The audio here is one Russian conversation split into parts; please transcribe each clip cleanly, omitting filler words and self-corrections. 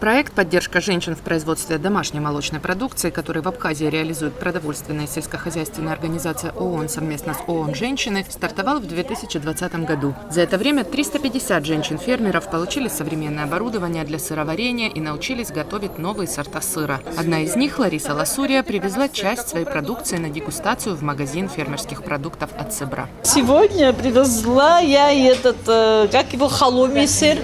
проект «Поддержка женщин в производстве домашней молочной продукции», который в Абхазии реализует продовольственная и сельскохозяйственная организация ООН совместно с ООН «Женщины», стартовал в 2020 году. За это время 350 женщин-фермеров получили современное оборудование для сыроварения и научились готовить новые сорта сыра. Одна из них, Лариса Ласурия, привезла часть своей продукции на дегустацию в магазин фермерских продуктов «Ацебра». Сегодня привезла я халуми сыр,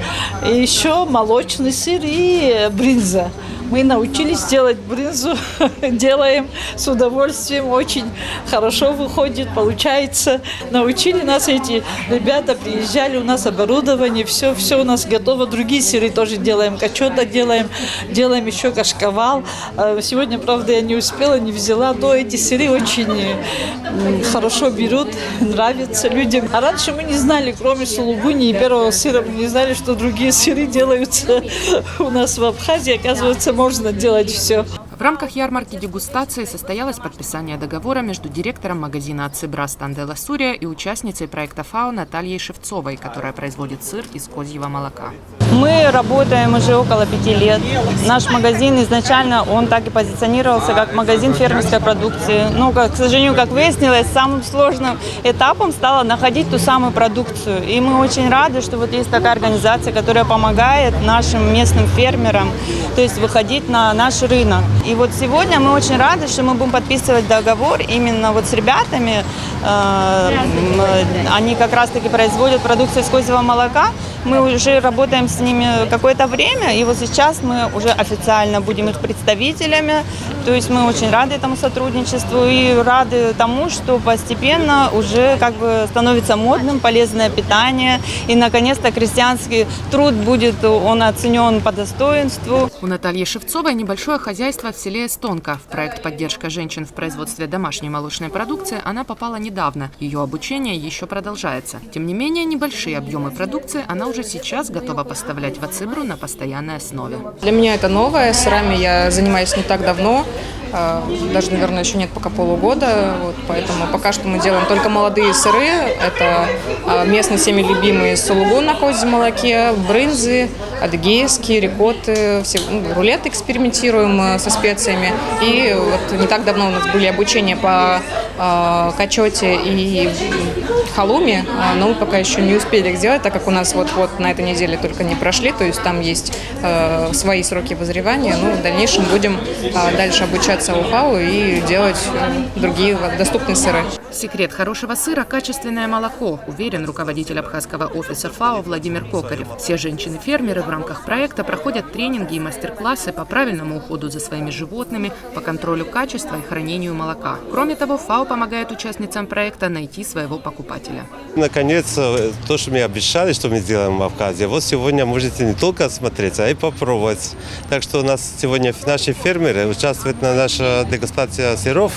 и еще молочный сыр и брынза. Мы научились делать брынзу, делаем с удовольствием, очень хорошо выходит, получается. Научили нас эти ребята, приезжали, у нас оборудование, все у нас готово. Другие сыры тоже делаем, качота делаем еще кашкавал. Сегодня, правда, я не успела, не взяла, но эти сыры очень хорошо берут, нравятся людям. А раньше мы не знали, кроме сулугуни и первого сыра, мы не знали, что другие сыры делаются у нас в Абхазии. Оказывается, можно делать все. В рамках ярмарки дегустации состоялось подписание договора между директором магазина «Ацебра» Стандой Ласурия и участницей проекта ФАО Натальей Шевцовой, которая производит сыр из козьего молока. Мы работаем уже около 5 лет. Наш магазин изначально, он так и позиционировался как магазин фермерской продукции. Но, к сожалению, как выяснилось, самым сложным этапом стало находить ту самую продукцию. И мы очень рады, что вот есть такая организация, которая помогает нашим местным фермерам, то есть выходить на наш рынок. И вот сегодня мы очень рады, что мы будем подписывать договор именно вот с ребятами. Они как раз-таки производят продукцию из козьего молока. Мы уже работаем с ними какое-то время, и вот сейчас мы уже официально будем их представителями. То есть мы очень рады этому сотрудничеству и рады тому, что постепенно уже становится модным полезное питание. И, наконец-то, крестьянский труд будет, он оценен по достоинству. У Натальи Шевцовой небольшое хозяйство в селе Эстонка. В проект «Поддержка женщин в производстве домашней молочной продукции» она попала недавно. Ее обучение еще продолжается. Тем не менее, небольшие объемы продукции она уже сейчас готова поставлять в Ацебру на постоянной основе. Для меня это новое. Сырами я занимаюсь не так давно. Даже, наверное, еще нет пока полугода. Поэтому пока что мы делаем только молодые сыры. Это местные всеми любимые сулугун на козьем молоке, брынзы, адыгейские, рикотты, рулеты экспериментируем со специями. И вот не так давно у нас были обучения по качоте и халуми, но мы пока еще не успели их сделать, так как у нас вот на этой неделе только не прошли, то есть там есть свои сроки вызревания. Но в дальнейшем будем дальше обучаться у ФАО и делать другие доступные сыры. Секрет хорошего сыра – качественное молоко, уверен руководитель абхазского офиса ФАО Владимир Кокарев. Все женщины-фермеры в рамках проекта проходят тренинги и мастер-классы по правильному уходу за своими животными, по контролю качества и хранению молока. Кроме того, ФАО помогает участницам проекта найти своего покупателя. Наконец, то, что мы обещали, что мы сделаем в Абхазии, вот сегодня можете не только смотреть, а и попробовать. Так что у нас сегодня наши фермеры участвуют на нашей дегустации сыров.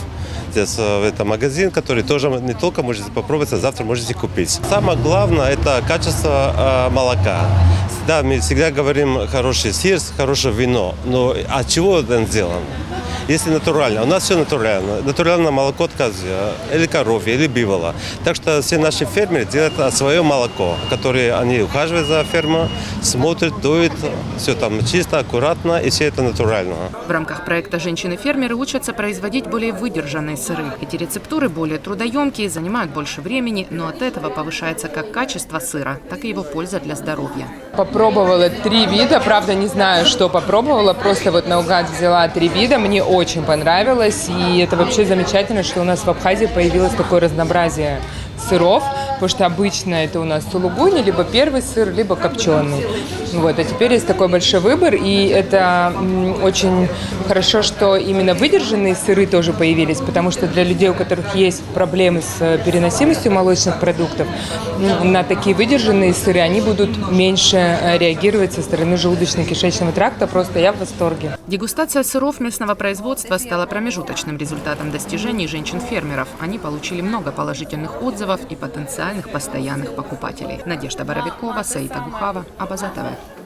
Здесь в этом магазин, который тоже не только можете попробовать, а завтра можете купить. Самое главное – это качество молока. Да, мы всегда говорим хороший сыр, хорошее вино, но от чего он сделан? Если натурально, у нас все натурально. Натуральное молоко от козы, или коровье, или бивола. Так что все наши фермеры делают свое молоко, которое они ухаживают за фермой, смотрят, дуют, все там чисто, аккуратно, и все это натурально. В рамках проекта женщины-фермеры учатся производить более выдержанные сыры. Эти рецептуры более трудоемкие, занимают больше времени, но от этого повышается как качество сыра, так и его польза для здоровья. Попробовала 3 вида, правда не знаю, что попробовала, просто вот наугад взяла 3 вида, мне очень понравилось, и это вообще замечательно, что у нас в Абхазии появилось такое разнообразие сыров, потому что обычно это у нас сулугуни, либо первый сыр, либо копченый. Вот. А теперь есть такой большой выбор, и это очень хорошо, что именно выдержанные сыры тоже появились, потому что для людей, у которых есть проблемы с переносимостью молочных продуктов, на такие выдержанные сыры они будут меньше реагировать со стороны желудочно-кишечного тракта. Просто я в восторге. Дегустация сыров местного производства стала промежуточным результатом достижений женщин-фермеров. Они получили много положительных отзывов и потенциальных постоянных покупателей. Надежда Боровикова, Саита Гухава, Абаза ТВ.